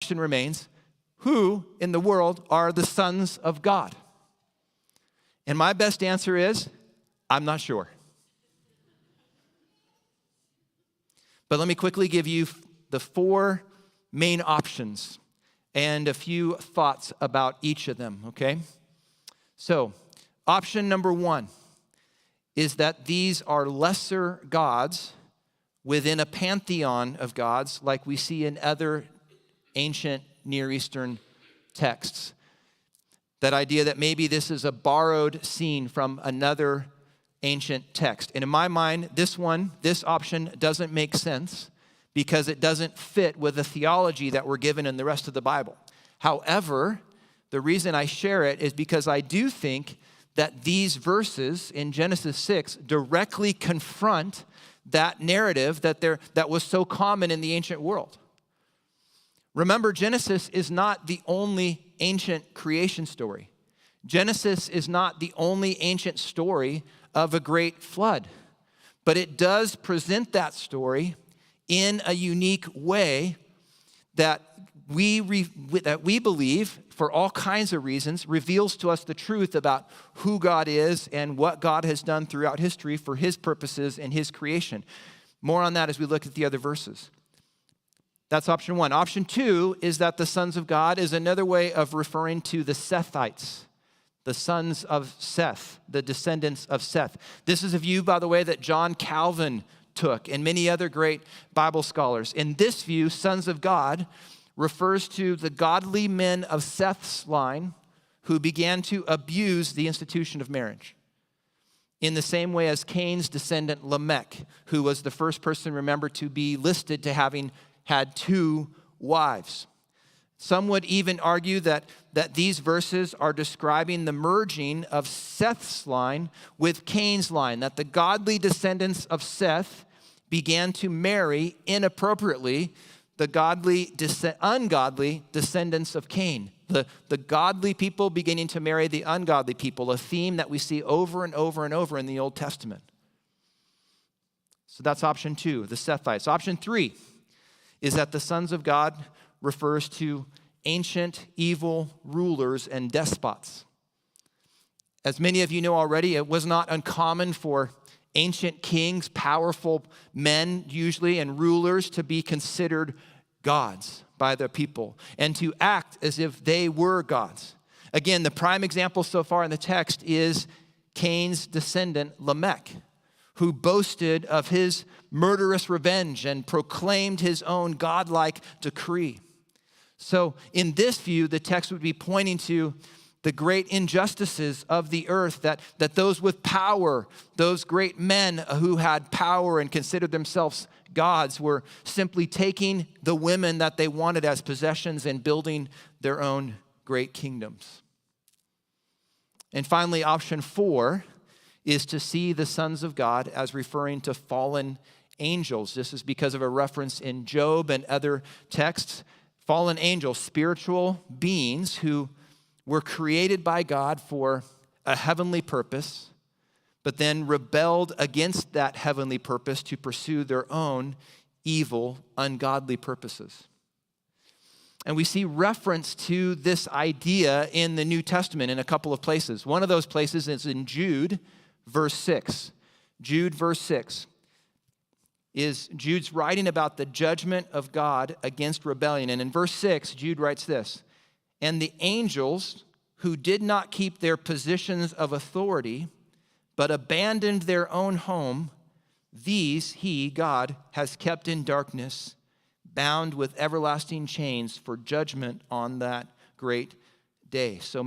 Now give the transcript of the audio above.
question remains, who in the world are the sons of God? And my best answer is, I'm not sure. But let me quickly give you the 4 main options and a few thoughts about each of them, okay? So, option number 1 is that these are lesser gods within a pantheon of gods like we see in other ancient Near Eastern texts. That idea that maybe this is a borrowed scene from another ancient text. And in my mind, this option doesn't make sense because it doesn't fit with the theology that we're given in the rest of the Bible. However, the reason I share it is because I do think that these verses in Genesis 6 directly confront that narrative that was so common in the ancient world. Remember, Genesis is not the only ancient creation story. Genesis is not the only ancient story of a great flood, but it does present that story in a unique way that we believe, for all kinds of reasons, reveals to us the truth about who God is and what God has done throughout history for his purposes and his creation. More on that as we look at the other verses. That's option 1. Option 2 is that the sons of God is another way of referring to the Sethites, the sons of Seth, the descendants of Seth. This is a view, by the way, that John Calvin took and many other great Bible scholars. In this view, sons of God refers to the godly men of Seth's line who began to abuse the institution of marriage. In the same way as Cain's descendant Lamech, who was the first person, remember, to be listed to having had 2 wives. Some would even argue that these verses are describing the merging of Seth's line with Cain's line, that the godly descendants of Seth began to marry inappropriately the ungodly descendants of Cain. The godly people beginning to marry the ungodly people, a theme that we see over and over and over in the Old Testament. So that's option 2, the Sethites. Option 3 is that the sons of God refers to ancient evil rulers and despots. As many of you know already, it was not uncommon for ancient kings, powerful men usually, and rulers to be considered gods by the people and to act as if they were gods. Again, the prime example so far in the text is Cain's descendant Lamech, who boasted of his murderous revenge and proclaimed his own godlike decree. So in this view, the text would be pointing to the great injustices of the earth, that those with power, those great men who had power and considered themselves gods, were simply taking the women that they wanted as possessions and building their own great kingdoms. And finally, option 4 is to see the sons of God as referring to fallen angels. This is because of a reference in Job and other texts. Fallen angels, spiritual beings who were created by God for a heavenly purpose, but then rebelled against that heavenly purpose to pursue their own evil, ungodly purposes. And we see reference to this idea in the New Testament in a couple of places. One of those places is in Jude, verse 6. Jude, verse 6. Jude's writing about the judgment of God against rebellion. And in verse 6, Jude writes this: "And the angels who did not keep their positions of authority, but abandoned their own home, these he, God, has kept in darkness, bound with everlasting chains for judgment on that great day." So